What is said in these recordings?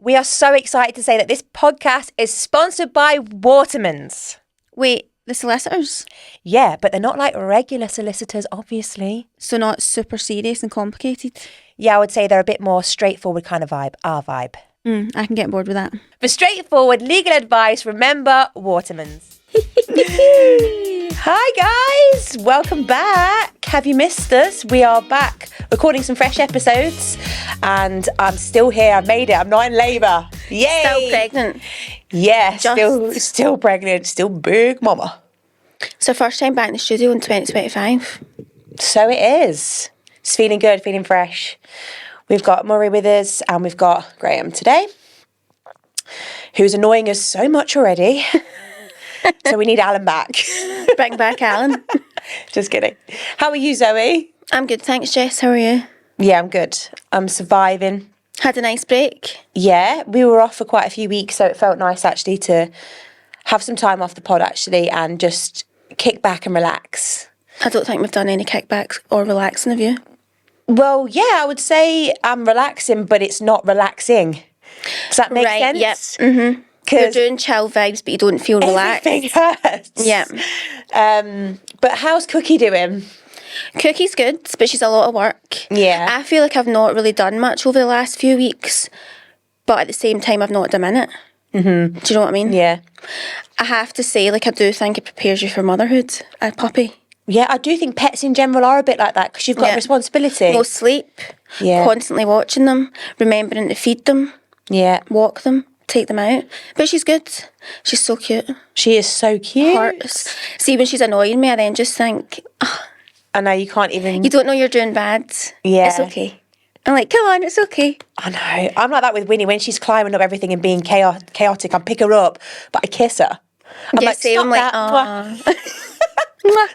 We are so excited to say that this podcast is sponsored by Watermans. Wait, the solicitors? Yeah, but they're not like regular solicitors, obviously. So not super serious and complicated? Yeah, I would say they're a bit more straightforward kind of vibe, our vibe. I can get bored with that. For straightforward legal advice, remember Watermans. Hi guys, welcome back. Have you missed us? We are back recording some fresh episodes and I'm still here. I've made it. I'm not in labour. Yay! Still pregnant? Yeah, still pregnant, still big mama. So first time back in the studio in 2025. So it is. It's feeling good, feeling fresh. We've got Murray with us and we've got Graham today, who's annoying us so much already. So we need Alan back. Bring back Alan. Just kidding. How are you, Zoe? I'm good, thanks, Jess. How are you? Yeah, I'm good. I'm surviving. Had a nice break? Yeah, we were off for quite a few weeks, so it felt nice actually to have some time off the pod actually and just kick back and relax. I don't think we've done any kickbacks or relaxing, have you? Well, yeah, I would say I'm relaxing, but it's not relaxing. Does that make sense? Yep. Mm-hmm. You're doing chill vibes, but you don't feel relaxed. Everything hurts. Yeah. But how's Cookie doing? Cookie's good, but she's a lot of work. Yeah. I feel like I've not really done much over the last few weeks, but at the same time, I've not done it. Mm-hmm. Do you know what I mean? Yeah. I have to say, like, I do think it prepares you for motherhood, a puppy. Yeah, I do think pets in general are a bit like that because you've got a responsibility. No sleep. Yeah. Constantly watching them, remembering to feed them. Yeah. Walk them. Take them out. But she's good. She's so cute. She is so cute. Hearts. See, when she's annoying me, I then just think, I know, you can't even... You don't know you're doing bad. Yeah. It's okay. I'm like, come on, it's okay. I know. I'm like that with Winnie. When she's climbing up everything and being chaotic, I pick her up, but I kiss her. I'm like, stop that.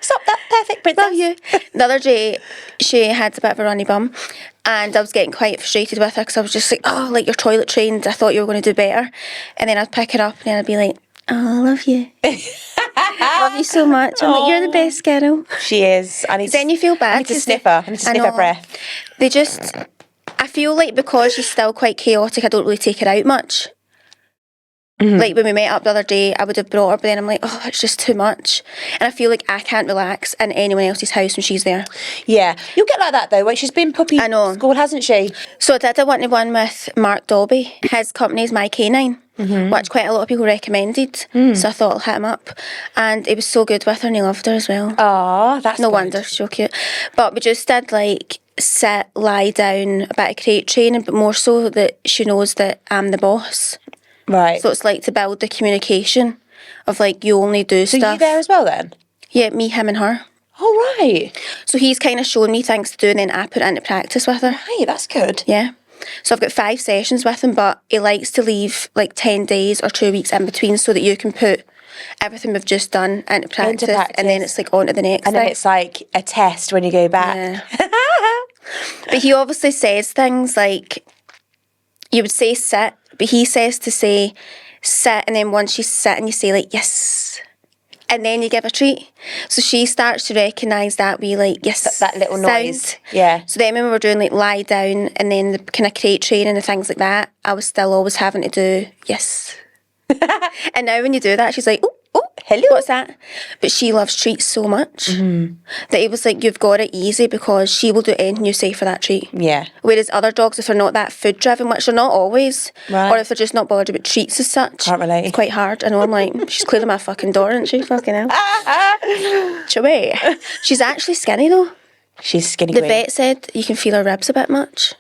Stop that, perfect princess. Love you. The other day, she had a bit of a runny bum, and I was getting quite frustrated with her because I was just like, like you're toilet trained. I thought you were going to do better. And then I'd pick her up and then I'd be like, I love you. Love you so much. I'm like, you're the best girl. She is. Then you feel bad. I need to sniff her. I need to sniff her breath. I feel like because she's still quite chaotic, I don't really take her out much. Mm-hmm. Like when we met up the other day, I would have brought her, but then I'm like, it's just too much. And I feel like I can't relax in anyone else's house when she's there. Yeah. You'll get like that though. Like she's been puppy school, hasn't she? So I did a one-to-one with Mark Dobby. His company's My Canine, which quite a lot of people recommended. So I thought I'll hit him up. And it was so good with her and he loved her as well. Oh, that's no good. wonder, she's so cute. But we just did like sit, lie down, a bit of crate training, but more so that she knows that I'm the boss. Right. So it's like to build the communication of like you only do stuff. So you there as well then? Yeah, me, him and her. Oh, right. So he's kind of shown me things to do and then I put it into practice with her. Right, that's good. Yeah. So I've got 5 sessions with him, but he likes to leave like 10 days or 2 weeks in between so that you can put everything we've just done into practice. And then it's like on to the next and thing. then it's like a test when you go back. Yeah. But he obviously says things like, you would say sit, but he says to say sit, and then once you sit and you say like yes, and then you give a treat. So she starts to recognise that wee like yes, that little noise. sound. Yeah. So then when we were doing like lie down and then the kind of crate training and things like that, I was still always having to do yes. And now when you do that, she's like, oh, hello. What's that? But she loves treats so much that it was like, you've got it easy because she will do anything you say for that treat. Yeah. Whereas other dogs, if they're not that food driven, which they're not always, or if they're just not bothered about treats as such, can't relate. It's quite hard. I know, I'm like, she's clearing my fucking door, isn't she? Fucking hell. Chewy. She's actually skinny though. She's skinny. The vet said you can feel her ribs a bit much.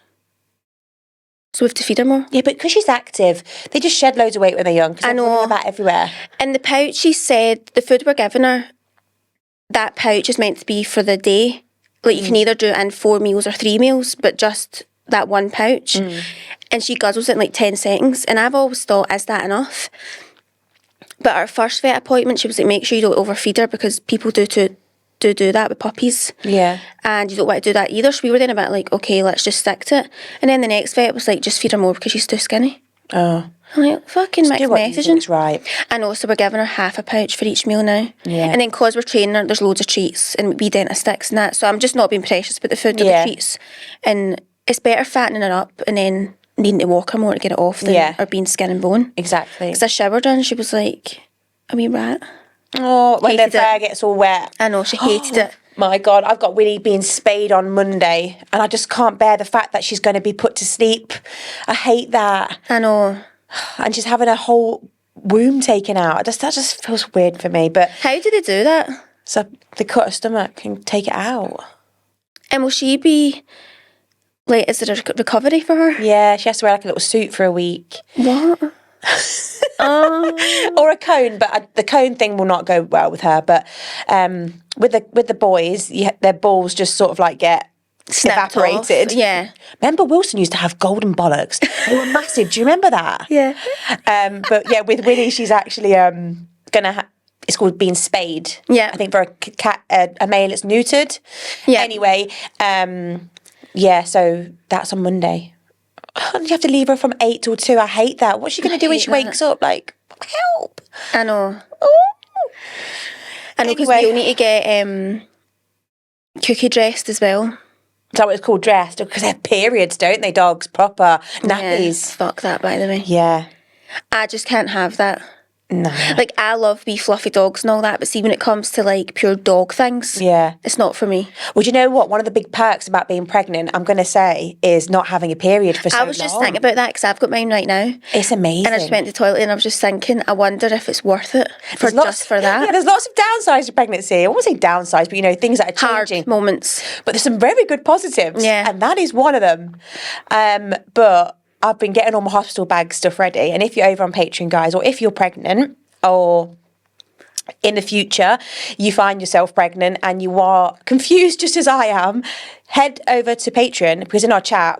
So we have to feed her more. Yeah, but because she's active, they just shed loads of weight when they're young. I know. They're about everywhere. And the pouch, she said, the food we're giving her, that pouch is meant to be for the day. Like you can either do it in 4 meals or 3 meals, but just that one pouch. And she guzzles it in like 10 seconds. And I've always thought, is that enough? But our first vet appointment, she was like, make sure you don't overfeed her because people do that with puppies. Yeah. And you don't want to do that either. So we were then about like, okay, let's just stick to it. And then the next vet was like, just feed her more because she's too skinny. Oh. I'm like, fucking mixed messaging. Right. I know, so we're giving her half a pouch for each meal now. Yeah. And then because we're training her, there's loads of treats and wee dentist sticks and that. So I'm just not being precious with the food or the treats. And it's better fattening her up and then needing to walk her more to get it off than her being skin and bone. Exactly. Because I showered her and she was like a wee rat. Oh, when Hated their fur it. gets all wet. I know, she hated it. My God, I've got Winnie being spayed on Monday and I just can't bear the fact that she's going to be put to sleep. I hate that. I know. And she's having a whole womb taken out. That just feels weird for me. But How do they do that? so they cut her stomach and take it out. And will she be, like, is it a recovery for her? Yeah, she has to wear like a little suit for a week. What? Or a cone, but the cone thing will not go well with her. But with the boys, their balls just sort of like get Snapped evaporated. off. Yeah. Remember Wilson used to have golden bollocks. They were massive. Do you remember that? Yeah. But yeah, with Winnie, she's actually gonna. It's called being spayed. Yeah. I think for a cat, a male, it's neutered. Yeah. Anyway, yeah. So that's on Monday. And you have to leave her from 8 till 2. I hate that. What's she gonna do when she wakes up? Like, help! I know. Oh. I know, because Anyway. we all need to get Cookie dressed as well. Is that what it's called, dressed? Because they have periods, don't they, dogs? Proper Yeah, nappies. fuck that, by the way. Yeah. I just can't have that. No. Like, I love wee fluffy dogs and all that, but see, when it comes to, like, pure dog things, Yeah. it's not for me. Well, do you know what? One of the big perks about being pregnant, I'm going to say, is not having a period for so long. I was just thinking about that because I've got mine right now. It's amazing. And I just went to the toilet and I was just thinking, I wonder if it's worth it for that. Yeah, there's lots of downsides to pregnancy. I won't say downsides, but, you know, things that are Hard changing. moments. But there's some very good positives. Yeah. And that is one of them. But I've been getting all my hospital bag stuff ready. And if you're over on Patreon, guys, or if you're pregnant, or in the future you find yourself pregnant and you are confused just as I am, head over to Patreon, because in our chat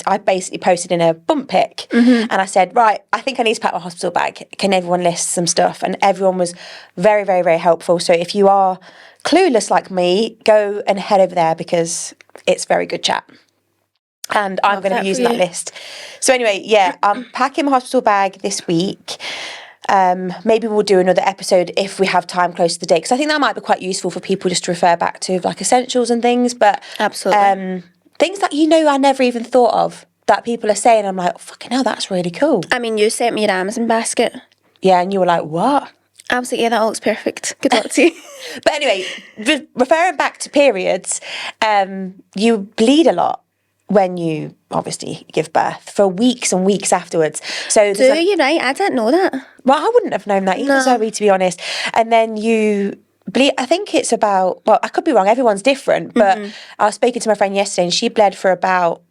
I basically posted in a bump pic and I said, right, I think I need to pack my hospital bag. Can everyone list some stuff? And everyone was very, very, very helpful. So if you are clueless like me, go and head over there because it's very good chat. And I'm going to be using that list. So anyway, yeah, I'm packing my hospital bag this week. Maybe we'll do another episode if we have time close to the date, because I think that might be quite useful for people just to refer back to, like essentials and things. But Absolutely. Things that, you know, I never even thought of that people are saying. I'm like, oh, fucking hell, that's really cool. I mean, you sent me your Amazon basket. Yeah, and you were like, what? I was like, yeah, that looks perfect. Good luck to you. But anyway, referring back to periods, you bleed a lot when you obviously give birth for weeks and weeks afterwards. So Do you, right? I didn't know that. Well, I wouldn't have known that either, Zoe, to be honest. And then you bleed, I think it's about, well, I could be wrong, everyone's different, but I was speaking to my friend yesterday and she bled for about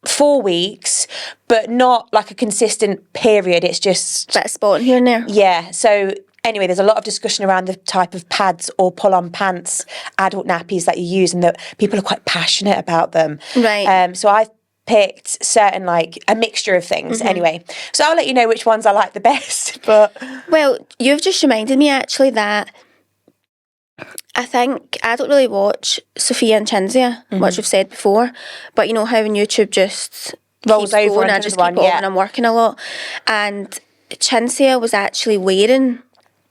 4 weeks, but not like a consistent period. It's just That spot here and there. Yeah. So anyway, there's a lot of discussion around the type of pads or pull-on pants, adult nappies that you use, and that people are quite passionate about them. Right. So I've picked certain, like, a mixture of things. Anyway, so I'll let you know which ones I like the best. But Well, you've just reminded me actually that I think I don't really watch Sophia and Chinzia, which we've said before, but you know how on YouTube just Rolls keeps over going, onto I just the keep one, on yeah. and I'm working a lot. And Chinzia was actually wearing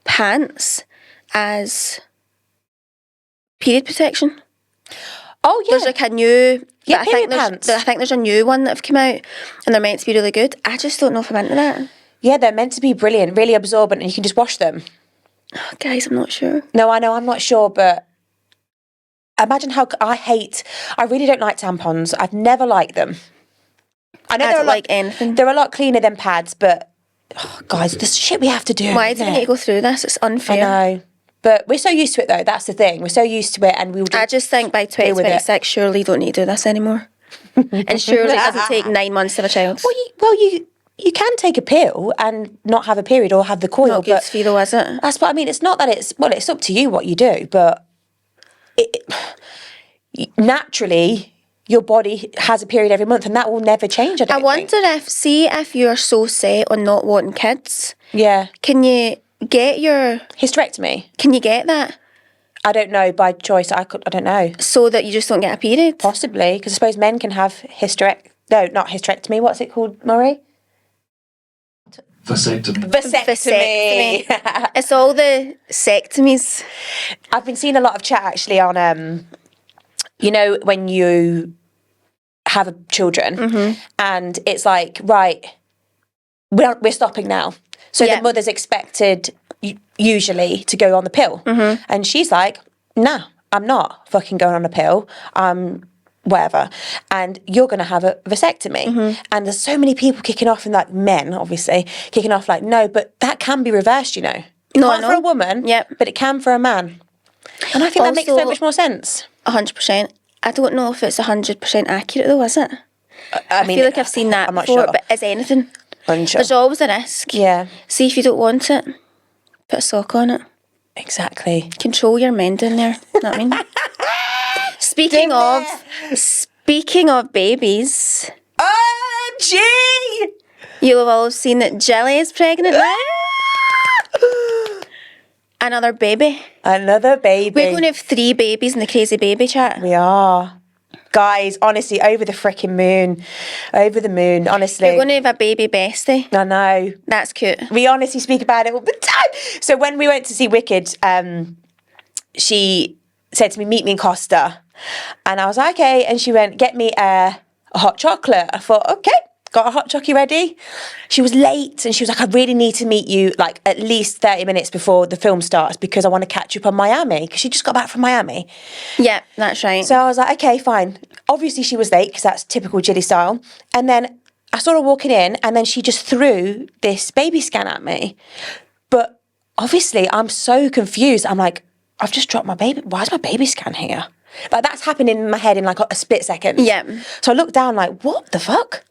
pants as period protection. oh yeah, There's like a new Yeah, I period think pants. I think there's a new one that have come out and they're meant to be really good. I just don't know if I'm into that. yeah, they're meant to be brilliant, really absorbent, and you can just wash them. Oh, guys, I'm not sure. No, I know, I'm not sure, but imagine how I really don't like tampons. I've never liked them. I know I don't like anything. They're a lot cleaner than pads, but guys, this shit we have to do. Why isn't do we need to go through this? It's I unfair. know. But we're so used to it though, that's the thing. We're so used to it and we'll I just think by deal with it. 2026, surely you don't need to do this anymore. And surely it doesn't take 9 months to have a child. Well, you can take a pill and not have a period or have the coil. Not good for you though, is it? That's what I mean. It's not that it's up to you what you do, but naturally your body has a period every month and that will never change. I wonder if you're so set on not wanting kids, Yeah. can you get Hysterectomy. can you get that I don't know, by choice. I don't know. so that you just don't get a period? Possibly, because I suppose men can have not hysterectomy. What's it called, Murray? Vasectomy. Vasectomy. It's all the sectomies. I've been seeing a lot of chat actually on, you know, when you have children, and it's like, right, we're stopping now. So the mother's expected usually to go on the pill, and she's like, nah, I'm not fucking going on a pill. Whatever, and you're going to have a vasectomy. And there's so many people kicking off, and like men, obviously, kicking off like, no, but that can be reversed, you know. Not for a woman, but it can for a man. And I think that makes so much more sense. 100%. I don't know if it's 100% accurate though, is it? I feel like I've seen that before, but is anything? Unsure. There's always a risk. Yeah. See if you don't want it, put a sock on it. Exactly. Control your men down there. You know what I mean? Speaking of babies. OMG! You'll have all seen that Jilly is pregnant now. Another baby. Another baby. We're going to have 3 babies in the Crazy Baby chat. We are. Guys, honestly, over the freaking moon. Over the moon, honestly. We're going to have a baby bestie. I know. That's cute. We honestly speak about it all the time. So when we went to see Wicked, she said to me, meet me in Costa. And I was like, okay. And she went, get me a hot chocolate. I thought, okay, got a hot chocolate ready. She was late and she was like, I really need to meet you like at least 30 minutes before the film starts because I want to catch up on Miami, because she just got back from Miami. Yeah, that's right. So I was like, okay, fine. Obviously she was late because that's typical Jilly style. And then I saw her walking in and then she just threw this baby scan at me. But obviously I'm so confused. I'm like, I've just dropped my baby. Why is my baby scan here? Like that's happening in my head in like a split second. Yeah. So I looked down like, what the fuck?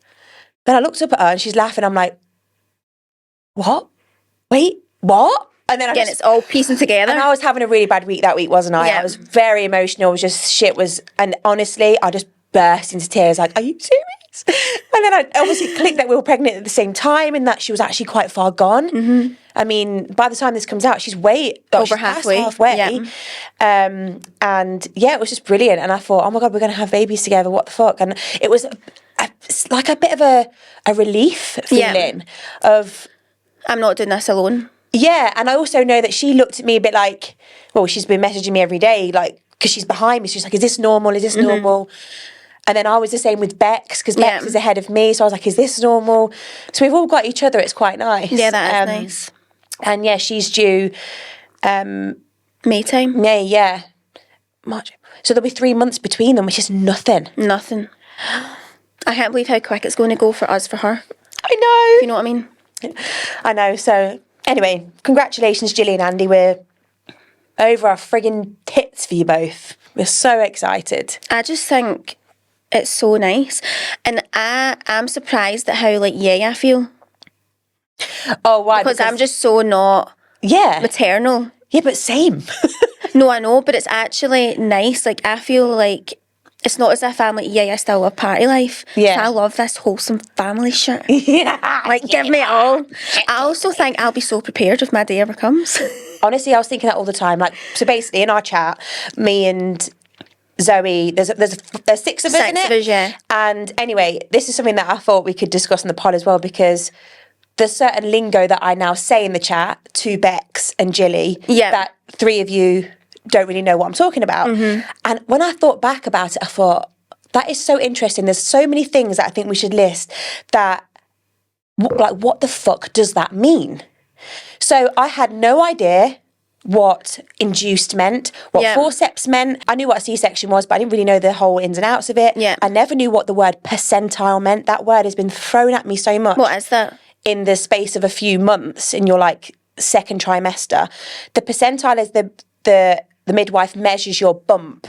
Then I looked up at her and she's laughing. I'm like, what? Wait, what? And then Again, it's all piecing together. And I was having a really bad week that week, wasn't I? Yeah. I was very emotional. It was just shit was, and honestly, I just burst into tears. Like, are you serious? And then I obviously clicked that we were pregnant at the same time and that she was actually quite far gone. Mm-hmm. I mean, by the time this comes out, she's over halfway. Yeah. And yeah, it was just brilliant. And I thought, oh my God, we're going to have babies together. What the fuck? And it was like a bit of a relief feeling of... I'm not doing this alone. Yeah, and I also know that she looked at me a bit like, well, she's been messaging me every day, like, because she's behind me. She's like, is this normal? Is this normal? And then I was the same with Bex, because Bex is ahead of me. So I was like, is this normal? So we've all got each other. It's quite nice. Yeah, that is nice. And yeah, she's due... May time? May, yeah. March. So there'll be 3 months between them, which is nothing. Nothing. I can't believe how quick it's going to go for us, for her. I know. You know what I mean? I know. So anyway, congratulations, Jilly and Andy. We're over our friggin' tits for you both. We're so excited. I just think it's so nice. And I'm surprised at how, like, I feel. Oh, why? Because I'm just so not maternal. Yeah, but same. No, I know, but it's actually nice. Like, I feel like it's not as if I'm like, I still love party life. Yeah. I love this wholesome family shit. Yeah. Like, give me it all. I also think I'll be so prepared if my day ever comes. Honestly, I was thinking that all the time. Like, so basically, in our chat, me and Zoe, there's 6 of us, isn't it? 6 of us, yeah. And anyway, this is something that I thought we could discuss in the pod as well, because there's certain lingo that I now say in the chat to Bex and Jilly that 3 of you don't really know what I'm talking about. And when I thought back about it, I thought, that is so interesting. There's so many things that I think we should list that, like, what the fuck does that mean? So I had no idea what induced meant, what forceps meant. I knew what a C-section was, but I didn't really know the whole ins and outs of it. Yeah. I never knew what the word percentile meant. That word has been thrown at me so much. What is that? In the space of a few months in your, like, second trimester. The percentile is the midwife measures your bump,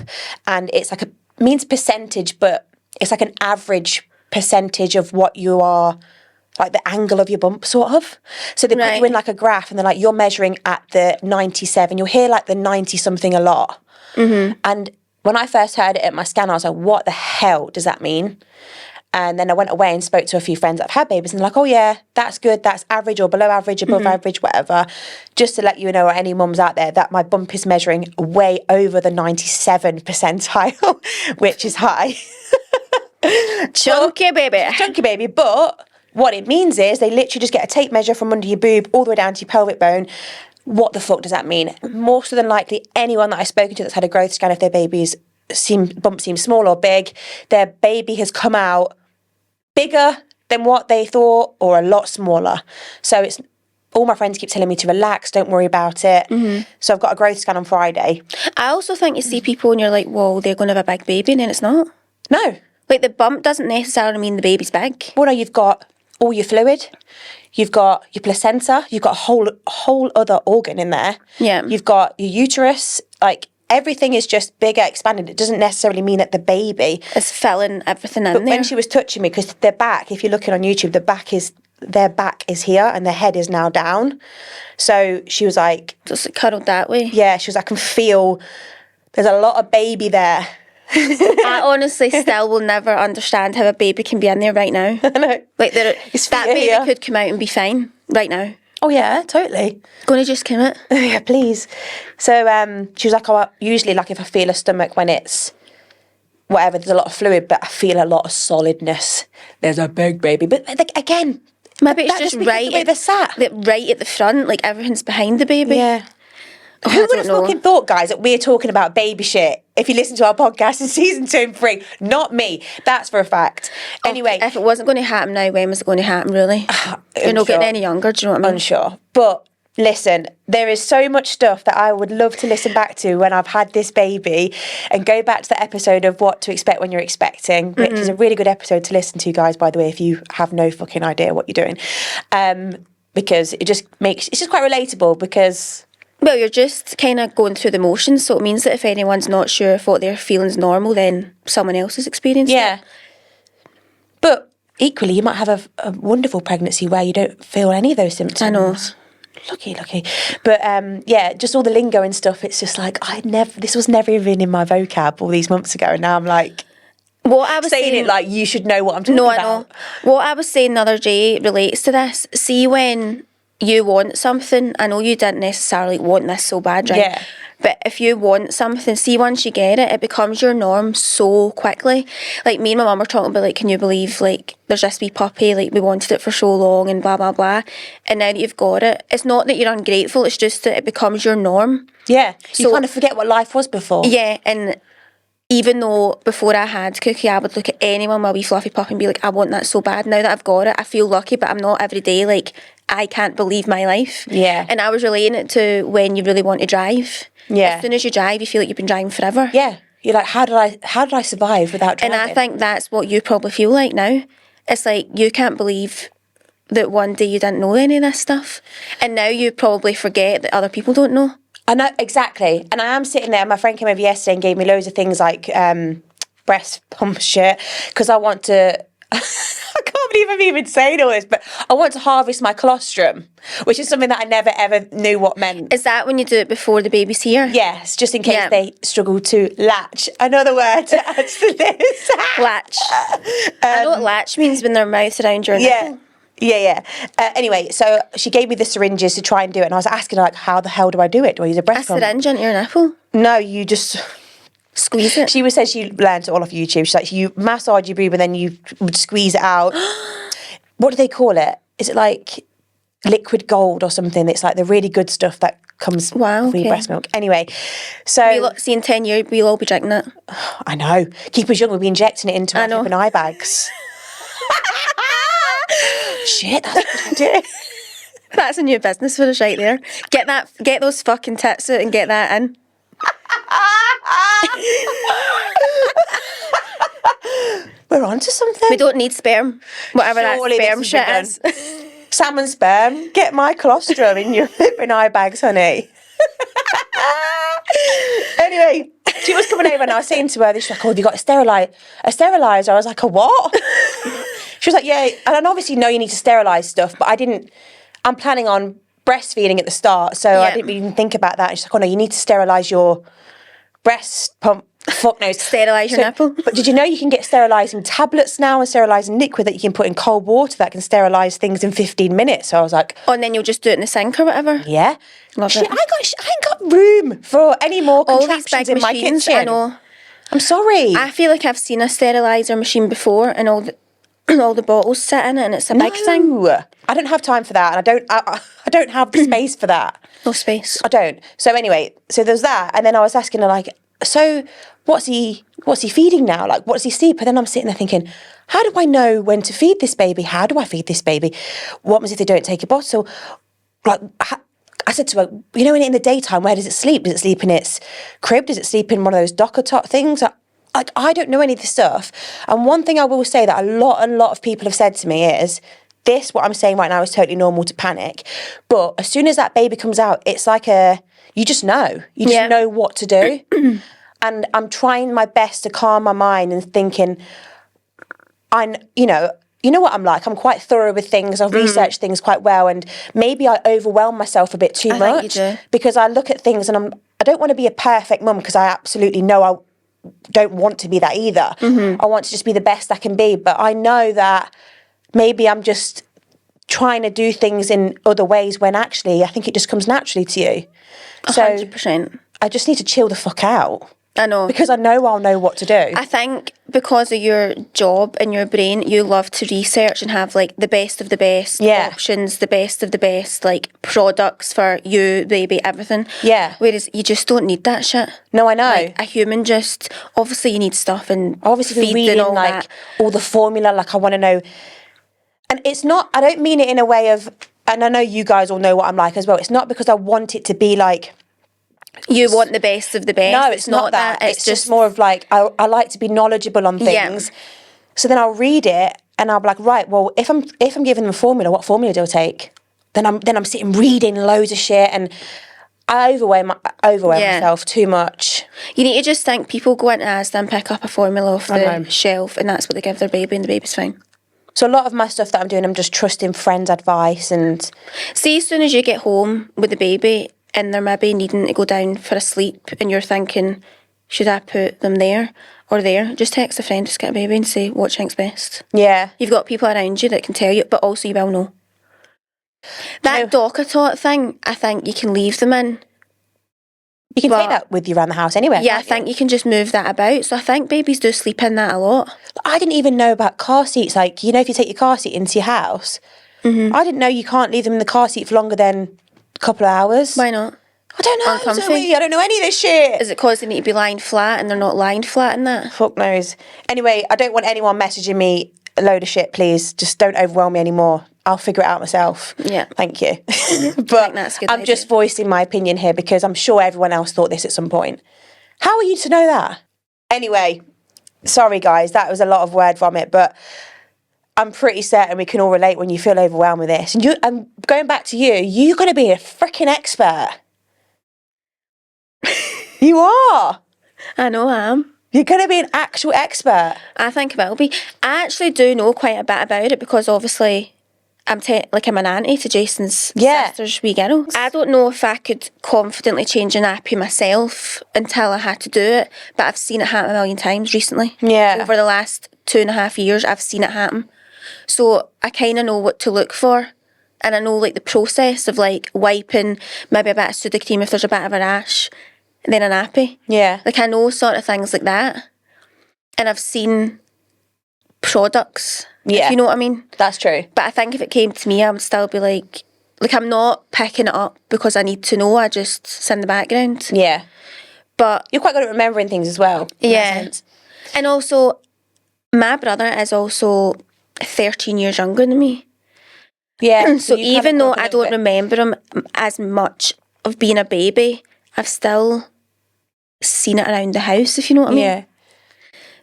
and it's like means percentage, but it's like an average percentage of what you are, like the angle of your bump, sort of. So they put you in like a graph and they're like, you're measuring at the 97. You'll hear like the 90 something a lot. And when I first heard it at my scan, I was like, what the hell does that mean? And then I went away and spoke to a few friends that have had babies, and they're like, oh yeah, that's good, that's average or below average, above average, whatever. Just to let you know, or any mums out there, that my bump is measuring way over the 97 percentile, which is high. Chunky baby. Chunky baby, but what it means is they literally just get a tape measure from under your boob all the way down to your pelvic bone. What the fuck does that mean? More so than likely, anyone that I've spoken to that's had a growth scan of their babies bump seem small or big, their baby has come out bigger than what they thought or a lot smaller. So it's all my friends keep telling me to relax, don't worry about it. So I've got a growth scan on Friday. I also think you see people and you're like, whoa, they're going to have a big baby, and then it's not. No. Like, the bump doesn't necessarily mean the baby's big. Well, no, you've got all your fluid, you've got your placenta, you've got a whole other organ in there. Yeah. You've got your uterus, like everything is just bigger, expanded. It doesn't necessarily mean that the baby is filling everything in but there. when she was touching me, because their back, if you're looking on YouTube, their back is here and their head is now down. So she was like... Just like cuddled that way. Yeah, she was like, I can feel there's a lot of baby there. I honestly still will never understand how a baby can be in there right now. I know. Like, that baby could come out and be fine right now. Oh, yeah, totally. Gonna just come out? Yeah, please. So she was like, usually, like, if I feel a stomach when it's whatever, there's a lot of fluid, but I feel a lot of solidness. There's a big baby. But, like, again... Maybe it's just right the way they're sat. Right at the front, like everything's behind the baby. Yeah. Oh, Who would have fucking thought, guys, that we're talking about baby shit if you listen to our podcast in season 2 and 3? Not me. That's for a fact. Anyway. If it wasn't going to happen now, when was it going to happen, really? You're not getting any younger, do you know what I mean? Unsure. But listen, there is so much stuff that I would love to listen back to when I've had this baby and go back to the episode of what to expect when you're expecting, which is a really good episode to listen to, guys, by the way, if you have no fucking idea what you're doing. Because it's just quite relatable because... Well, you're just kind of going through the motions, so it means that if anyone's not sure if what they're feeling is normal, then someone else has experienced it. But equally, you might have a wonderful pregnancy where you don't feel any of those symptoms. I know. Lucky. But just all the lingo and stuff, it's just like, this was never even in my vocab all these months ago, and now I'm like... What I was saying it like you should know what I'm talking about. No, I know. What I was saying the other day relates to this. See, when you want something, I know you didn't necessarily want this so bad, right? Yeah. But if you want something, see, once you get it, it becomes your norm so quickly. Like, me and my mum were talking about, like, can you believe, like, there's this wee puppy, like, we wanted it for so long and blah, blah, blah. And now that you've got it, it's not that you're ungrateful, it's just that it becomes your norm. Yeah. You kind of forget what life was before. Yeah, and... Even though before I had Cookie, I would look at anyone, my wee fluffy puppy, and be like, I want that so bad. Now that I've got it, I feel lucky, but I'm not every day like, I can't believe my life. Yeah. And I was relating it to when you really want to drive. Yeah. As soon as you drive, you feel like you've been driving forever. Yeah. You're like, how did I survive without driving? And I think that's what you probably feel like now. It's like, you can't believe that one day you didn't know any of this stuff. And now you probably forget that other people don't know. I know, exactly. And I am sitting there, my friend came over yesterday and gave me loads of things like breast pump shit, because I want to, I can't believe I'm even saying all this, but I want to harvest my colostrum, which is something that I never ever knew what meant. Is that when you do it before the baby's here? Yes, just in case they struggle to latch. Another word to add to this. Latch. I know what latch means when their mouth's around your nipple. Yeah. Anyway, so she gave me the syringes to try and do it, and I was asking her, like, how the hell do I do it? Do I use a breast pump? A syringe into your nipple? No, you just... Squeeze it? She said she learned it all off YouTube. She's like, you massage your boob and then you would squeeze it out. What do they call it? Is it like liquid gold or something? It's like the really good stuff that comes with your breast milk. Anyway, so... See, in 10 years, we'll all be drinking it. I know. Keep us young, we'll be injecting it into our flipping eye bags. Shit, that's what I do. That's a new business for us right there. Get those fucking tits out and get that in. We're onto something. We don't need sperm. Whatever surely that sperm shit is. Salmon sperm. Get my colostrum in your flipping eye bags, honey. Anyway, she was coming over and I was saying to her, she's like, oh, have you got a steriliser? I was like, a what? She was like, yeah, and I obviously know you need to sterilise stuff, but I'm planning on breastfeeding at the start, so I didn't even think about that. And she's like, oh no, you need to sterilise your breast pump. Fuck knows. Sterilise your nipple. But did you know you can get sterilising tablets now and sterilising liquid that you can put in cold water that can sterilise things in 15 minutes? So I was like... Oh, and then you'll just do it in the sink or whatever? Yeah. Love it. I ain't got room for any more contraptions in my kitchen. I know. I'm sorry. I feel like I've seen a steriliser machine before and all the bottles sit in it and it's a big thing. I don't have time for that, and I don't have the space for that. No space. I don't. So anyway, so there's that, and then I was asking her, like, so what's he feeding now? Like, what does he sleep? And then I'm sitting there thinking, how do I know when to feed this baby? How do I feed this baby? What happens if they don't take a bottle? Like, I said to her, in the daytime, where does it sleep? Does it sleep in its crib? Does it sleep in one of those docker tot things? I don't know any of this stuff. And one thing I will say that a lot of people have said to me is, what I'm saying right now is totally normal to panic. But as soon as that baby comes out, it's like you just know. You just know what to do. And I'm trying my best to calm my mind and thinking, you know what I'm like. I'm quite thorough with things. I've researched things quite well, and maybe I overwhelm myself a bit too much because I look at things and I don't want to be a perfect mum, because I absolutely know I don't want to be that either. I want to just be the best I can be, but I know that maybe I'm just trying to do things in other ways when actually I think it just comes naturally to you. 100%. So I just need to chill the fuck out. I know. Because I know I'll know what to do. I think because of your job and your brain, you love to research and have like the best of the best options, the best of the best like products for you, baby, everything. Yeah. Whereas you just don't need that shit. No, I know. Like a human just, obviously you need stuff and obviously feed reading and all like that. all the formula, like I want to know. And it's not, I don't mean it in a way of, and I know you guys all know what I'm like as well. It's not because I want it to be like, you want the best of the best. No, it's not that. It's just more of like, I like to be knowledgeable on things. So then I'll read it and I'll be like, right, well, if I'm giving them a formula, what formula do I take? Then I'm sitting reading loads of shit, and I overweigh myself too much. You need to just think people go into Asda and pick up a formula off the shelf, and that's what they give their baby, and the baby's fine. So a lot of my stuff that I'm doing, I'm just trusting friends' advice. And see, as soon as you get home with the baby and they're maybe needing to go down for a sleep and you're thinking, should I put them there or there? Just text a friend, just get a baby and say, what do you think's best? Yeah. You've got people around you that can tell you, but also you will know. That docker tot thing, I think you can leave them in. You can take that with you around the house anyway. Yeah, I think you can just move that about. So I think babies do sleep in that a lot. I didn't even know about car seats. Like, if you take your car seat into your house, I didn't know you can't leave them in the car seat for longer than a couple of hours. Why not? I don't know. Uncomfy. I don't know any of this shit. Is it because they need to be lying flat and they're not lying flat in that? Fuck knows. Anyway, I don't want anyone messaging me a load of shit, please. Just don't overwhelm me anymore. I'll figure it out myself. Yeah. Thank you. But I'm just voicing my opinion here because I'm sure everyone else thought this at some point. How are you to know that? Anyway, sorry guys, that was a lot of word vomit, but I'm pretty certain we can all relate when you feel overwhelmed with this. And going back to you're going to be a freaking expert. You are. I know I am. You're going to be an actual expert. I think I will be. I actually do know quite a bit about it because obviously I'm an auntie to Jason's sister's wee girls. I don't know if I could confidently change a nappy myself until I had to do it, but I've seen it happen a million times recently. Yeah. Over the last 2.5 years, I've seen it happen. So I kind of know what to look for. And I know like the process of like wiping, maybe a bit of Sudocrem if there's a bit of a rash, and then a nappy. Yeah. Like I know sort of things like that. And I've seen products. Yeah. If you know what I mean? That's true. But I think if it came to me, I would still be like I'm not picking it up because I need to know. I just sit in the background. Yeah. But you're quite good at remembering things as well. Yeah. And also, my brother is also 13 years younger than me. Yeah. So even though I don't remember him as much of being a baby, I've still seen it around the house, if you know what I mean. Yeah.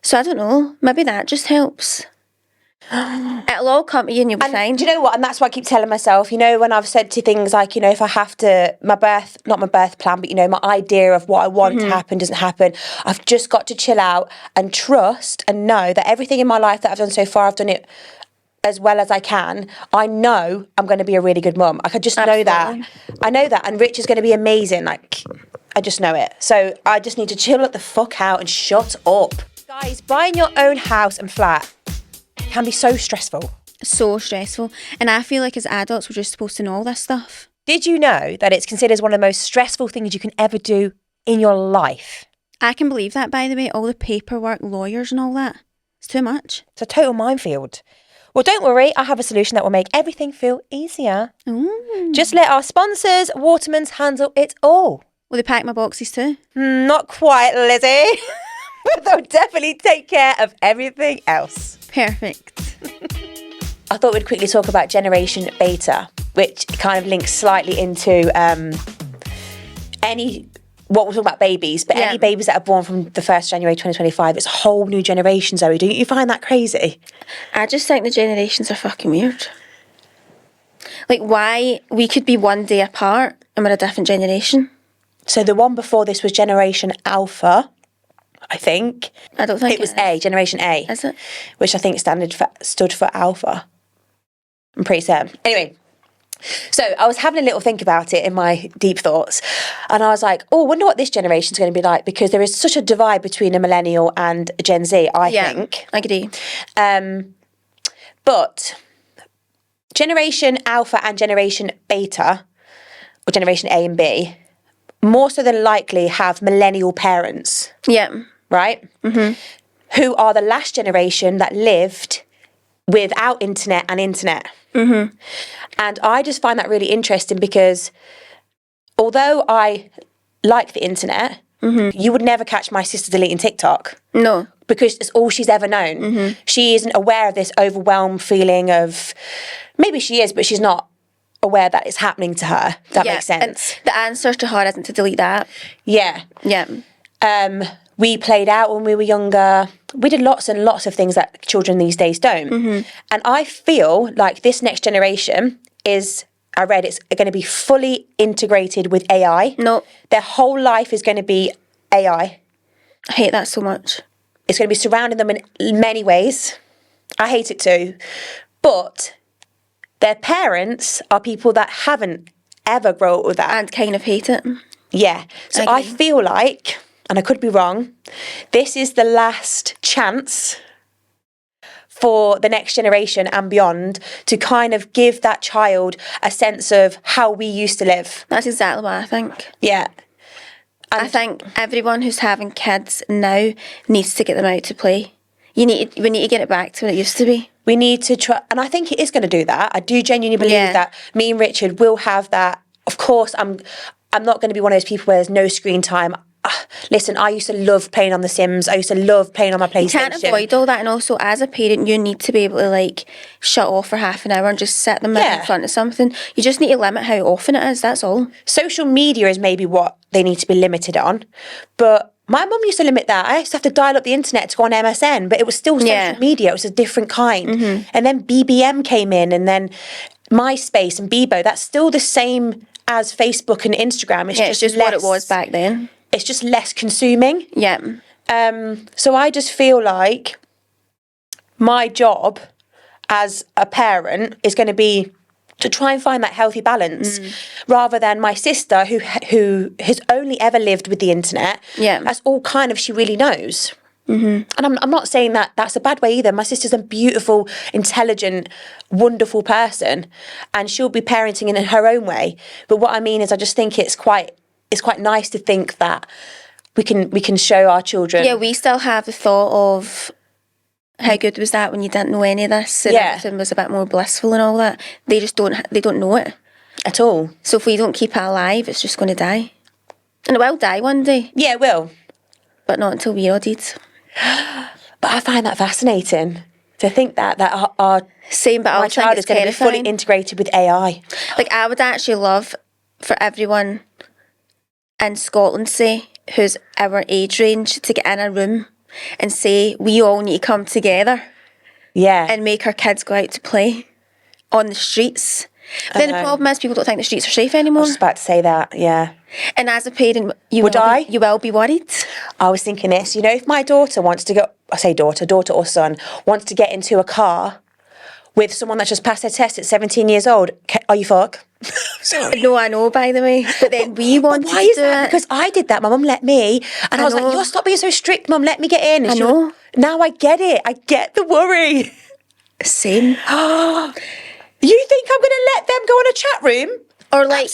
So I don't know. Maybe that just helps. It'll all come to you and you'll be fine. Do you know what? And that's what I keep telling myself. When I've said to things like, if I have to, not my birth plan, but, my idea of what I want to happen doesn't happen. I've just got to chill out and trust and know that everything in my life that I've done so far, I've done it as well as I can. I know I'm going to be a really good mum. I could just know that. I know that. And Rich is going to be amazing. I just know it. So I just need to chill the fuck out and shut up. Guys, buying your own house and flat can be so stressful. So stressful. And I feel like as adults, we're just supposed to know all this stuff. Did you know that it's considered one of the most stressful things you can ever do in your life? I can believe that, by the way. All the paperwork, lawyers and all that. It's too much. It's a total minefield. Well, don't worry. I have a solution that will make everything feel easier. Just let our sponsors, Watermans, handle it all. Will they pack my boxes too? Not quite, Lizzie. They'll definitely take care of everything else. Perfect. I thought we'd quickly talk about Generation Beta, which kind of links slightly into what we're talking about babies, but any babies that are born from the 1st January 2025, it's a whole new generation, Zoe. Don't you find that crazy? I just think the generations are fucking weird. Like, why we could be one day apart and we're a different generation. So the one before this was Generation Alpha, I think. I don't think it was A, Generation A. Is it? Which I think stood for Alpha. I'm pretty certain. Anyway, so I was having a little think about it in my deep thoughts, and I was like, I wonder what this generation's going to be like, because there is such a divide between a millennial and a Gen Z, I think. I agree. But Generation Alpha and Generation Beta, or Generation A and B, more so than likely have millennial parents. Yeah. Right? Mm-hmm. Who are the last generation that lived without internet and internet. Mm-hmm. And I just find that really interesting, because although I like the internet, you would never catch my sister deleting TikTok. No. Because it's all she's ever known. Mm-hmm. She isn't aware of this overwhelmed feeling of, maybe she is, but she's not aware that it's happening to her. That makes sense. And the answer to her isn't to delete that. Yeah. Yeah. We played out when we were younger. We did lots and lots of things that children these days don't. Mm-hmm. And I feel like this next generation I read it's going to be fully integrated with AI. No. Their whole life is going to be AI. I hate that so much. It's going to be surrounding them in many ways. I hate it too. But their parents are people that haven't ever grown up with that. And kind of hate it. Yeah. So I feel like, and I could be wrong, this is the last chance for the next generation and beyond to kind of give that child a sense of how we used to live. That's exactly what I think. Yeah. And I think everyone who's having kids now needs to get them out to play. We need to get it back to what it used to be. We need to try, and I think it is going to do that. I do genuinely believe that me and Richard will have that. Of course, I'm not going to be one of those people where there's no screen time. Listen, I used to love playing on The Sims. I used to love playing on my PlayStation. You can't avoid all that, and also as a parent, you need to be able to like shut off for half an hour and just sit them in front of something. You just need to limit how often it is. That's all. Social media is maybe what they need to be limited on, but my mum used to limit that. I used to have to dial up the internet to go on MSN, but it was still social media. It was a different kind. Mm-hmm. And then BBM came in, and then MySpace and Bebo. That's still the same as Facebook and Instagram. It's just what it was back then. It's just less consuming. Yeah. So I just feel like my job as a parent is going to be to try and find that healthy balance, rather than my sister who has only ever lived with the internet. Yeah. That's all kind of she really knows. Mm-hmm. And I'm not saying that that's a bad way either. My sister's a beautiful, intelligent, wonderful person, and she'll be parenting in her own way. But what I mean is, I just think it's quite nice to think that we can show our children. Yeah, we still have the thought of how good was that when you didn't know any of this, and everything was a bit more blissful and all that. They just don't know it at all. So if we don't keep it alive, it's just going to die, and it will die one day. Yeah, it will, but not until we're dead. But I find that fascinating to think that our same, but my child is going to be fully integrated with AI. Like, I would actually love for everyone in Scotland, say, who's our age range, to get in a room and say, we all need to come together. Yeah. And make our kids go out to play on the streets. But then the problem is, people don't think the streets are safe anymore. I was just about to say that, yeah. And as a parent, you will be worried. I was thinking this, if my daughter wants to go, I say daughter or son, wants to get into a car with someone that's just passed their test at 17 years old, are you fuck? Sorry. No, I know, by the way. But then we wanted to do it. Because I did that. My mum let me. And I was like, stop being so strict, Mum. Let me get in. And I know. Now I get it. I get the worry. Same. You think I'm going to let them go on a chat room? Or like,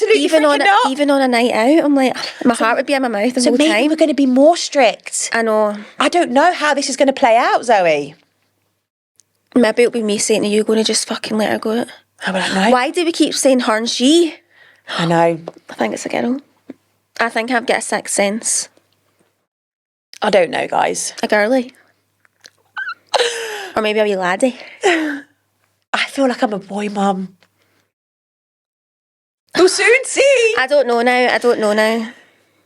even on a night out, I'm like, my heart would be in my mouth the whole time. So maybe we're going to be more strict. I know. I don't know how this is going to play out, Zoe. Maybe it'll be me saying to you, going to just fucking let her go. I don't know. Why do we keep saying her and she? I know. I think it's a girl. I think I've got a sixth sense. I don't know, guys. A girly? Or maybe a wee laddie? I feel like I'm a boy mum. We'll soon see. I don't know now.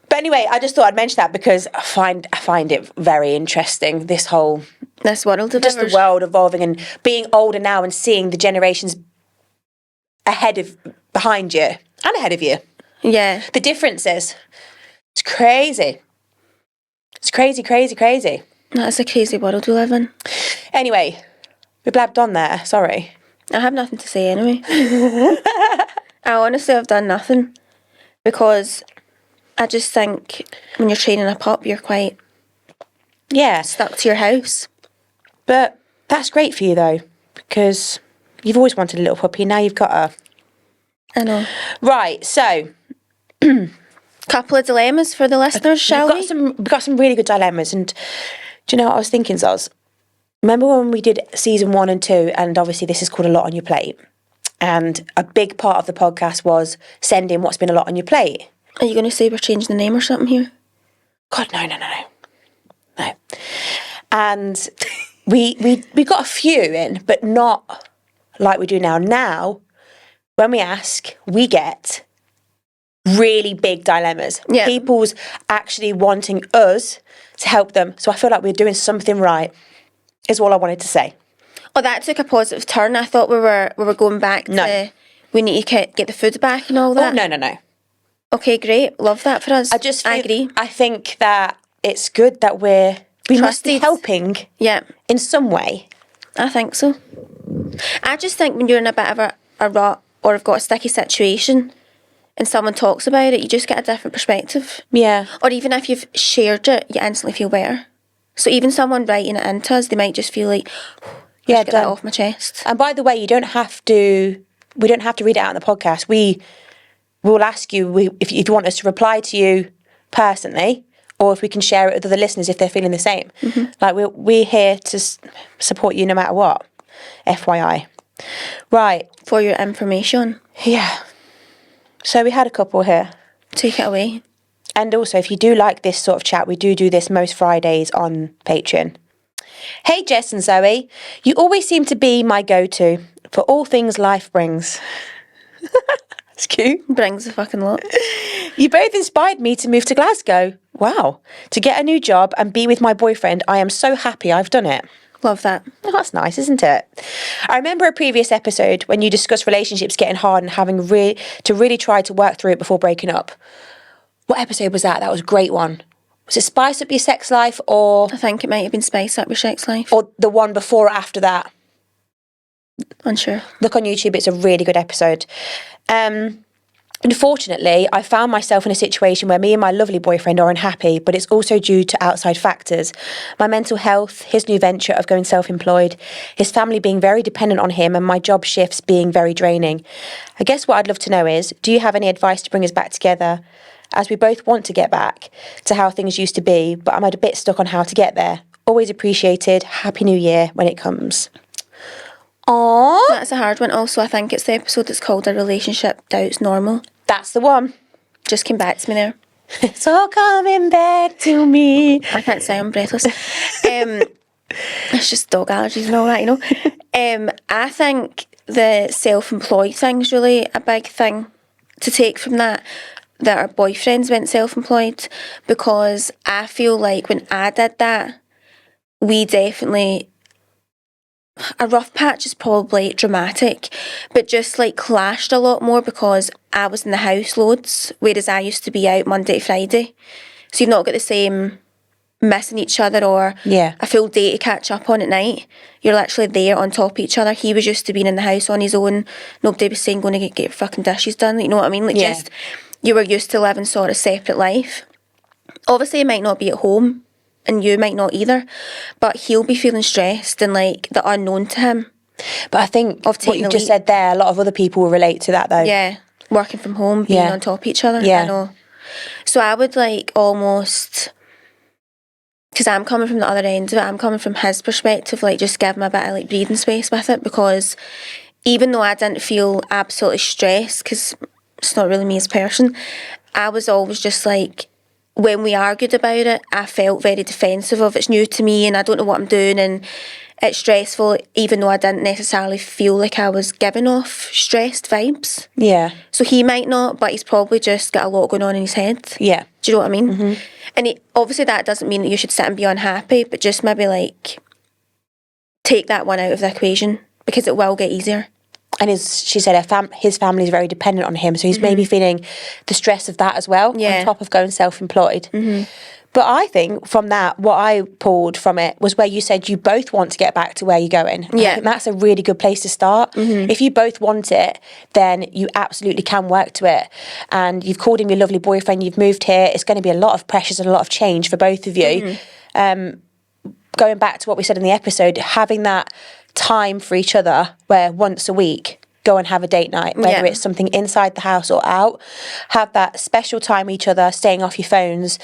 But anyway, I just thought I'd mention that because I find it very interesting, this whole... This world of just ours. the world evolving and being older now and seeing the generations behind you and ahead of you. Yeah. The differences. It's crazy. It's crazy, crazy, crazy. That's a crazy world we live in. Anyway, we blabbed on there. Sorry. I have nothing to say anyway. I honestly have done nothing because I just think when you're training a pup, you're quite stuck to your house. But that's great for you though, because you've always wanted a little puppy. Now you've got her. I know. Right, so couple of dilemmas for the listeners, shall we? We've got some really good dilemmas, and do you know what I was thinking, Zoz? Remember when we did season 1 and 2, and obviously this is called A Lot on Your Plate, and a big part of the podcast was sending what's been a lot on your plate. Are you going to say we're changing the name or something here? God, no. And we got a few in, but not like we do now. Now, when we ask, we get really big dilemmas. Yeah. People's actually wanting us to help them. So I feel like we're doing something right, is all I wanted to say. Oh, that took a positive turn. I thought we were going back to we need to get the food back and all that. Oh, no. Okay, great. Love that for us. I agree. I think that it's good that we must be helping in some way. I think so. I just think when you're in a bit of a rut or have got a sticky situation and someone talks about it, you just get a different perspective. Yeah. Or even if you've shared it, you instantly feel better. So even someone writing it into us, they might just feel like, get that off my chest. And by the way, we don't have to read it out on the podcast. We will ask you if you want us to reply to you personally, or if we can share it with other listeners if they're feeling the same. Mm-hmm. Like we're here to support you no matter what. FYI. Right. For your information. Yeah. So we had a couple here. Take it away. And also, if you do like this sort of chat, we do this most Fridays on Patreon. Hey, Jess and Zoe. You always seem to be my go-to for all things life brings. It's cute. Brings a fucking lot. You both inspired me to move to Glasgow. Wow. To get a new job and be with my boyfriend. I am so happy I've done it. Love that. Oh, that's nice, isn't it? I remember a previous episode when you discussed relationships getting hard and having to really try to work through it before breaking up. What episode was that? That was a great one. Was it Spice Up Your Sex Life or... I think it might have been Spice Up Your Sex Life. Or the one before or after that? Unsure. Look on YouTube, it's a really good episode. Unfortunately, I found myself in a situation where me and my lovely boyfriend are unhappy, but it's also due to outside factors. My mental health, his new venture of going self-employed, his family being very dependent on him, and my job shifts being very draining. I guess what I'd love to know is, do you have any advice to bring us back together? As we both want to get back to how things used to be, but I'm a bit stuck on how to get there. Always appreciated. Happy New Year when it comes. Aww. That's a hard one. Also, I think it's the episode that's called A Relationship Doubts Normal. That's the one. Just came back to me there. It's all coming back to me. I can't say, I'm breathless. It's just dog allergies and all that, you know. I think the self-employed thing's really a big thing to take from that our boyfriends went self-employed, because I feel like when I did that, we definitely... A rough patch is probably dramatic, but just like clashed a lot more because I was in the house loads, whereas I used to be out Monday to Friday. So you've not got the same missing each other or a full day to catch up on at night. You're literally there on top of each other. He was used to being in the house on his own. Nobody was saying, going to get your fucking dishes done. You know what I mean? Like just, you were used to living sort of separate life. Obviously, it might not be at home, and you might not either, but he'll be feeling stressed and like the unknown to him. But I think what you just said there, a lot of other people will relate to that though. Yeah, working from home, being on top of each other. Yeah. I know. So I would like almost, because I'm coming from the other end of it, I'm coming from his perspective, like just give him a bit of like breathing space with it, because even though I didn't feel absolutely stressed, because it's not really me as a person, I was always just like, when we argued about it, I felt very defensive of it's new to me and I don't know what I'm doing and it's stressful, even though I didn't necessarily feel like I was giving off stressed vibes. Yeah. So he might not, but he's probably just got a lot going on in his head. Yeah. Do you know what I mean? And obviously that doesn't mean that you should sit and be unhappy, but just maybe like take that one out of the equation because it will get easier. And she said his family is very dependent on him, so he's maybe feeling the stress of that as well, on top of going self-employed. But I think from that, what I pulled from it was where you said you both want to get back to where you're going. And I think that's a really good place to start. If you both want it, then you absolutely can work to it. And you've called him your lovely boyfriend, you've moved here, it's going to be a lot of pressures and a lot of change for both of you. Going back to what we said in the episode, having that time for each other where once a week go and have a date night, whether it's something inside the house or out, have that special time with each other, staying off your phones,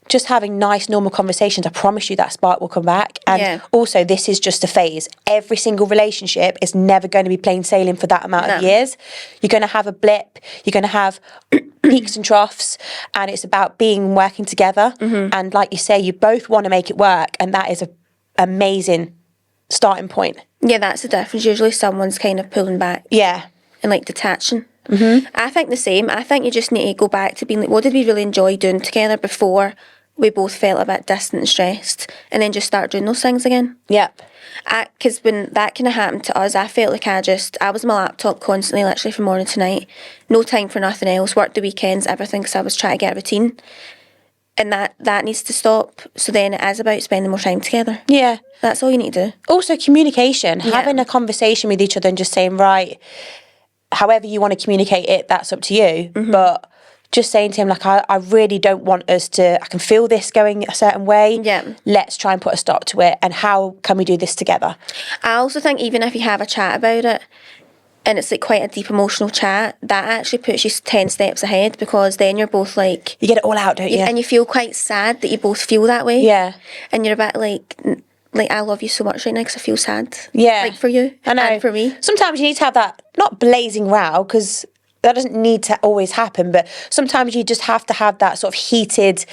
just having nice normal conversations. I promise you that spark will come back. And also, this is just a phase. Every single relationship is never going to be plain sailing for that amount of years. You're going to have a blip, you're going to have peaks and troughs, and it's about working together. And like you say, you both want to make it work, and that is an amazing starting point. Yeah, that's the difference. Usually someone's kind of pulling back. Yeah. And like detaching. I think the same. I think you just need to go back to being like, what did we really enjoy doing together before we both felt a bit distant and stressed, and then just start doing those things again. Yep. Because when that kind of happened to us, I felt like I was on my laptop constantly, literally from morning to night. No time for nothing else. Worked the weekends, everything, because I was trying to get a routine. And that needs to stop. So then it is about spending more time together. Yeah. That's all you need to do. Also communication. Having a conversation with each other and just saying, right, however you want to communicate it, that's up to you. But just saying to him, like, I really don't want us to, I can feel this going a certain way. Yeah. Let's try and put a stop to it. And how can we do this together? I also think even if you have a chat about it, and it's like quite a deep emotional chat, that actually puts you 10 steps ahead, because then you're both like... You get it all out, don't you? And you feel quite sad that you both feel that way. Yeah. And you're a bit like, I love you so much right now because I feel sad. Yeah. Like, for you. I know. And for me. Sometimes you need to have that, not blazing row, because that doesn't need to always happen, but sometimes you just have to have that sort of heated,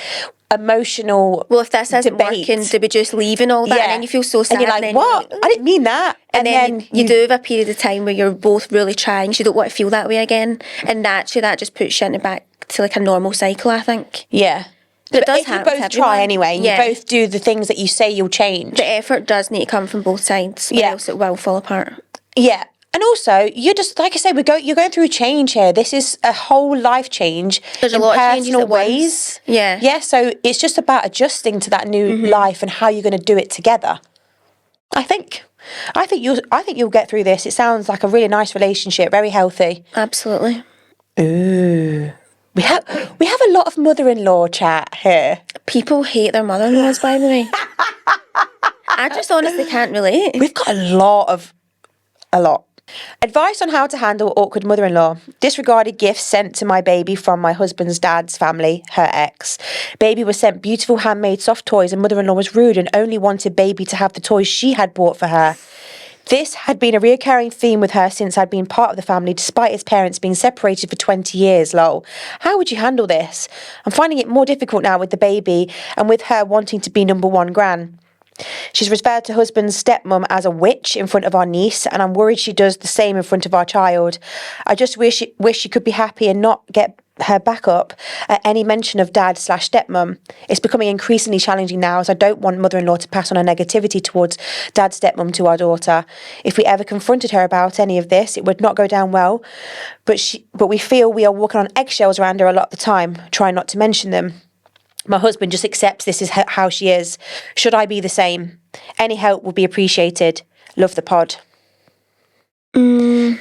emotional Well, if this isn't debate. working, do we just leave and all that? And then you feel so sad. And you're like, and what? I didn't mean that. And then you do have a period of time where you're both really trying, so you don't want to feel that way again. And naturally, that just puts you into back to like a normal cycle, I think. Yeah. But it does if you happen both to try everyone. anyway, and you both do the things that you say you'll change. The effort does need to come from both sides, or else it will fall apart. Yeah. And also, you're just, like I said, you're going through a change here. This is a whole life change. There's a lot of changes at ways. once. Yeah. Yeah, so it's just about adjusting to that new life and how you're going to do it together. I think you'll get through this. It sounds like a really nice relationship, very healthy. Absolutely. Ooh. We have a lot of mother-in-law chat here. People hate their mother-in-laws, by the way. I just honestly can't relate. We've got a lot. Advice on how to handle awkward mother-in-law. Disregarded gifts sent to my baby from my husband's dad's family, her ex. Baby was sent beautiful handmade soft toys, and mother-in-law was rude and only wanted baby to have the toys she had bought for her. This had been a reoccurring theme with her since I'd been part of the family, despite his parents being separated for 20 years, lol. How would you handle this? I'm finding it more difficult now with the baby and with her wanting to be number one gran. She's referred to husband's stepmom as a witch in front of our niece, and I'm worried she does the same in front of our child. I just wish she could be happy and not get her back up at any mention of dad/stepmom. It's becoming increasingly challenging now, as I don't want mother-in-law to pass on her negativity towards dad/stepmom to our daughter. If we ever confronted her about any of this, it would not go down well, but we feel we are walking on eggshells around her a lot of the time, trying not to mention them. My husband just accepts this is how she is. Should I be the same? Any help would be appreciated. Love the pod. We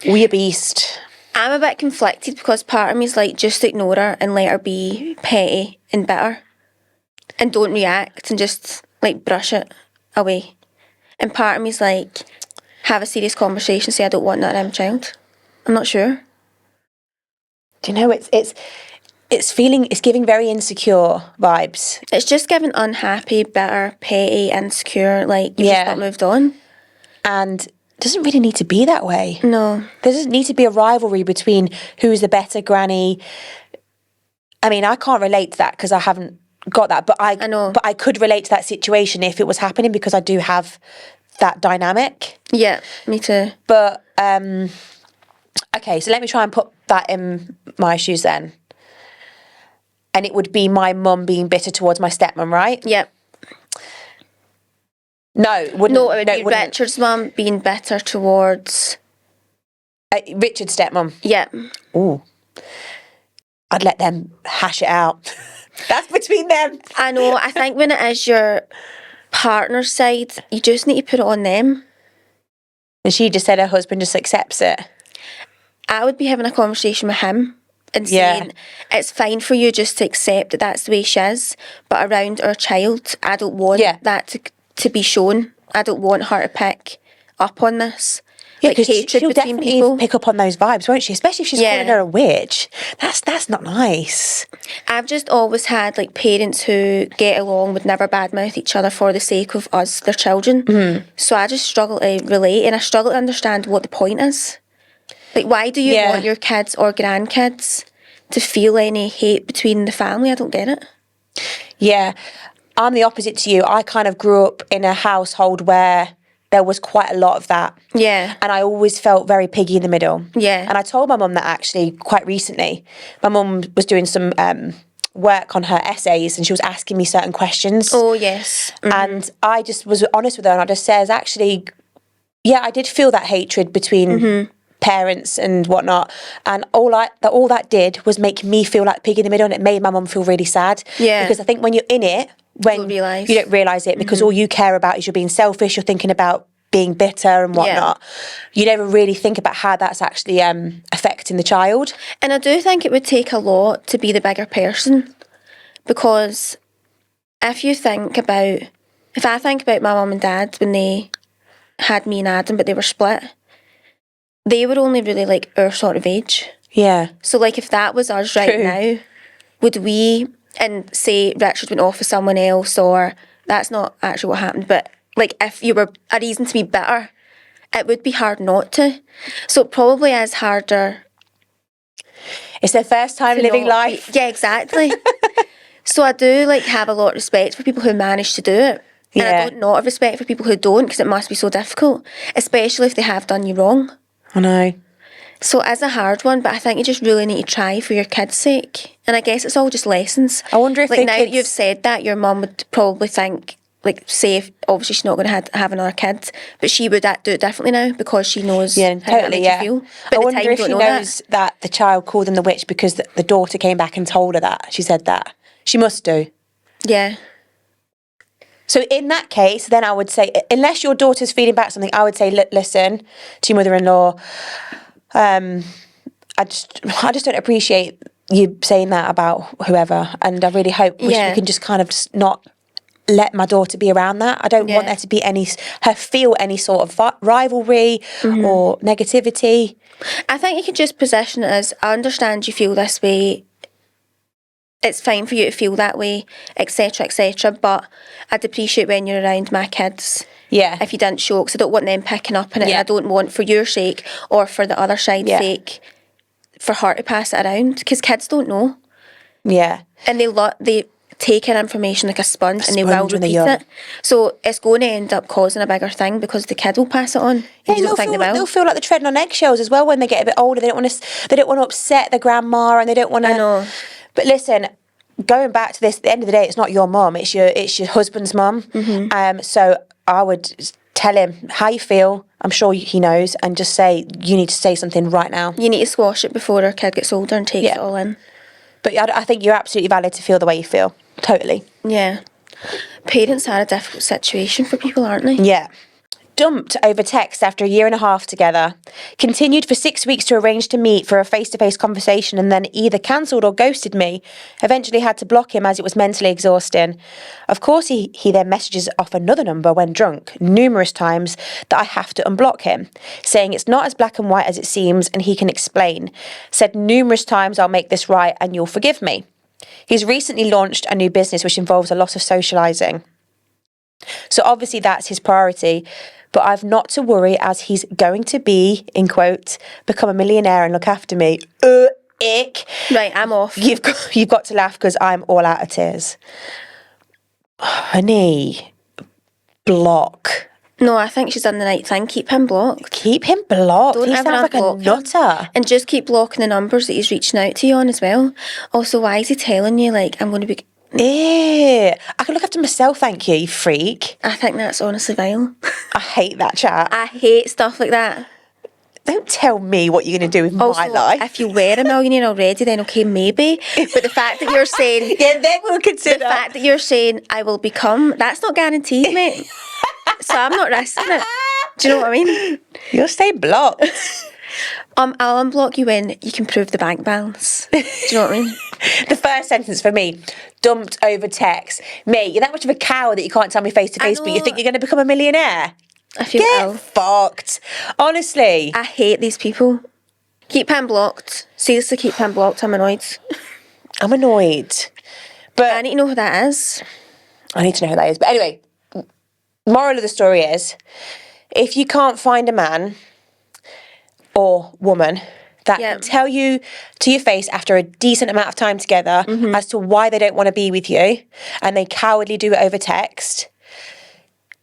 a beast. I'm a bit conflicted because part of me is like, just ignore her and let her be petty and bitter. And don't react and just like brush it away. And part of me is like, have a serious conversation, say I don't want that in my child. I'm not sure. Do you know, it's giving very insecure vibes. It's just giving unhappy, bitter, petty, insecure, like you've just not moved on. And it doesn't really need to be that way. No. There doesn't need to be a rivalry between who's the better granny. I mean, I can't relate to that because I haven't got that, but I know. But I could relate to that situation if it was happening because I do have that dynamic. Yeah, me too. But okay, so let me try and put that in my shoes then. And it would be my mum being bitter towards my stepmom, right? Yeah. No, it wouldn't. No, it would No, be it wouldn't. Richard's mum being bitter towards... Richard's stepmom. Yeah. Ooh. I'd let them hash it out. That's between them. I know. I think when it is your partner's side, you just need to put it on them. And she just said her husband just accepts it. I would be having a conversation with him and saying, it's fine for you just to accept that that's the way she is, but around our child, I don't want that to be shown. I don't want her to pick up on this. Yeah, like because hatred she'll between definitely people. pick up on those vibes, won't she? Especially if she's calling her a witch. That's not nice. I've just always had like parents who get along, would never badmouth each other for the sake of us, their children. So I just struggle to relate, and I struggle to understand what the point is. Like, why do you want your kids or grandkids to feel any hate between the family? I don't get it. Yeah, I'm the opposite to you. I kind of grew up in a household where there was quite a lot of that. Yeah. And I always felt very piggy in the middle. Yeah. And I told my mum that actually quite recently. My mum was doing some work on her essays and she was asking me certain questions. Oh, yes. And I just was honest with her and I just says, actually, yeah, I did feel that hatred between parents and whatnot. And all that did was make me feel like pig in the middle, and it made my mum feel really sad. Yeah. Because I think when you're in it, when you don't realise it, because all you care about is you're being selfish, you're thinking about being bitter and whatnot. You never really think about how that's actually affecting the child. And I do think it would take a lot to be the bigger person, because if I think about my mum and dad when they had me and Adam but they were split, they were only really like our sort of age. Yeah. So like if that was us right now, would we, and say Richard went off with someone else, or that's not actually what happened, but like if you were a reason to be bitter, it would be hard not to. So it probably is harder. It's their first time living life. Yeah, exactly. So I do like have a lot of respect for people who manage to do it. And I don't not have respect for people who don't, because it must be so difficult, especially if they have done you wrong. I know. So it is a hard one, but I think you just really need to try for your kids' sake. And I guess it's all just lessons. I wonder if like now that you've said that, your mum would probably think, like, say if obviously she's not going to have another kid, but she would do it differently now because she knows how that makes you feel. But I wonder if she knows that the child called them the witch because the daughter came back and told her that. She said that. She must do. Yeah. So in that case, then I would say, unless your daughter's feeding back something, I would say, listen to your mother-in-law. I just don't appreciate you saying that about whoever, and I really hope we can just kind of not let my daughter be around that. I don't want there to be feel any sort of rivalry or negativity. I think you could just position it as, I understand you feel this way. It's fine for you to feel that way, etc., etc. But I'd appreciate when you're around my kids. Yeah. If you didn't show, because I don't want them picking up on it. And I don't want, for your sake or for the other side's sake, for her to pass it around. Because kids don't know. Yeah. And they take in information like a sponge and they will repeat it. So it's going to end up causing a bigger thing because the kid will pass it on. Yeah, they'll feel like they're treading on eggshells as well when they get a bit older. They don't want to upset their grandma, and they don't want to. I know. But listen, going back to this, at the end of the day, it's not your mum, it's your husband's mum. So I would tell him how you feel. I'm sure he knows, and just say, you need to say something right now. You need to squash it before our kid gets older and takes it all in. But I think you're absolutely valid to feel the way you feel. Totally. Yeah. Parents are a difficult situation for people, aren't they? Yeah. Dumped over text after a year and a half together. Continued for 6 weeks to arrange to meet for a face-to-face conversation, and then either cancelled or ghosted me. Eventually had to block him as it was mentally exhausting. Of course, he then messages off another number when drunk, numerous times, that I have to unblock him, saying it's not as black and white as it seems and he can explain. Said numerous times, I'll make this right and you'll forgive me. He's recently launched a new business which involves a lot of socialising. So obviously that's his priority, but I've not to worry as he's going to be, in quotes, become a millionaire and look after me. ick. Right, I'm off. You've got to laugh because I'm all out of tears. Honey, block. No, I think she's done the right thing. Keep him blocked. Keep him blocked. Don't He ever sounds like a unblock him. nutter. And just keep blocking the numbers that he's reaching out to you on as well. Also, why is he telling you, like, I'm going to be... Ew. I can look after myself, thank you, you freak. I think that's honestly vile. I hate that chat. I hate stuff like that. Don't tell me what you're going to do with Also, my life. if you were a millionaire already, then okay, maybe. But the fact that you're saying... Yeah, then we'll consider. The fact that you're saying, I will become, that's not guaranteed, mate. So I'm not risking it. Do you know what I mean? You'll stay blocked. I'll unblock you when you can prove the bank balance. Do you know what I mean? The first sentence for me, dumped over text. Mate, you're that much of a coward that you can't tell me face to face, but you think you're going to become a millionaire? I feel Get ill. fucked. Honestly. I hate these people. Keep him blocked. Seriously, keep him blocked. I'm annoyed. I'm annoyed. But I need to know who that is. I need to know who that is. But anyway, moral of the story is, if you can't find a man or woman that can tell you to your face after a decent amount of time together as to why they don't want to be with you, and they cowardly do it over text,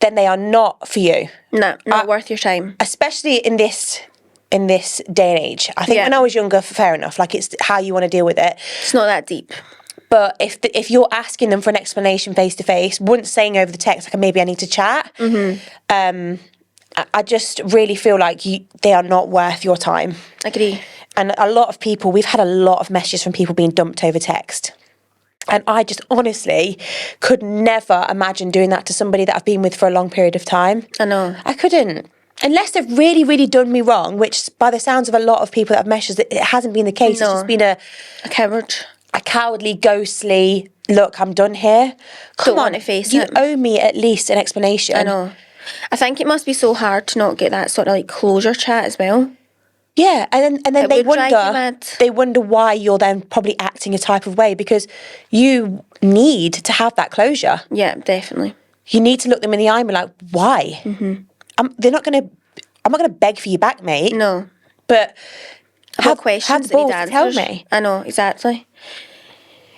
then they are not for you. No, not worth your time. Especially in this day and age. I think when I was younger, fair enough, like it's how you want to deal with it. It's not that deep. But if you're asking them for an explanation face to face, once saying over the text, like maybe I need to chat, I just really feel like they are not worth your time. Agree. And a lot of people, we've had a lot of messages from people being dumped over text. And I just honestly could never imagine doing that to somebody that I've been with for a long period of time. I know. I couldn't. Unless they've really, really done me wrong, which by the sounds of a lot of people that have messaged, it hasn't been the case. No. It's just been a coward. A cowardly, ghostly, look, I'm done here. Come Don't on, want to face you it. owe me at least an explanation. I know. I think it must be so hard to not get that sort of like closure chat as well. Yeah, and then It would drive you mad. they wonder why you're then probably acting a type of way, because you need to have that closure. Yeah, definitely. You need to look them in the eye and be like, why? Mm-hmm. I'm not going to beg for you back, mate. No. But I've got questions have balls that to need answers. tell me. I know, exactly.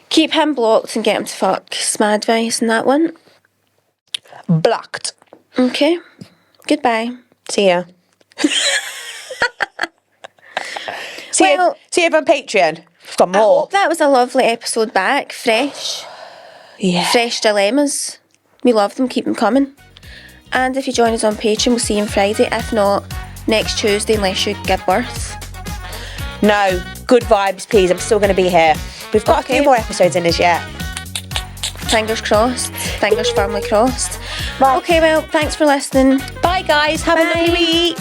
Keep him blocked and get him to fuck. It's my advice on that one. Blocked. Okay. Goodbye. See ya. See you over on Patreon. We've got I more. hope that was a lovely episode back. Fresh. Yeah. Fresh dilemmas. We love them. Keep them coming. And if you join us on Patreon, we'll see you on Friday. If not, next Tuesday, unless you give birth. No, good vibes, please. I'm still going to be here. We've got a few more episodes in us yet. Fingers crossed. Fingers firmly crossed. Right. Okay, well, thanks for listening. Bye, guys. Have a lovely week.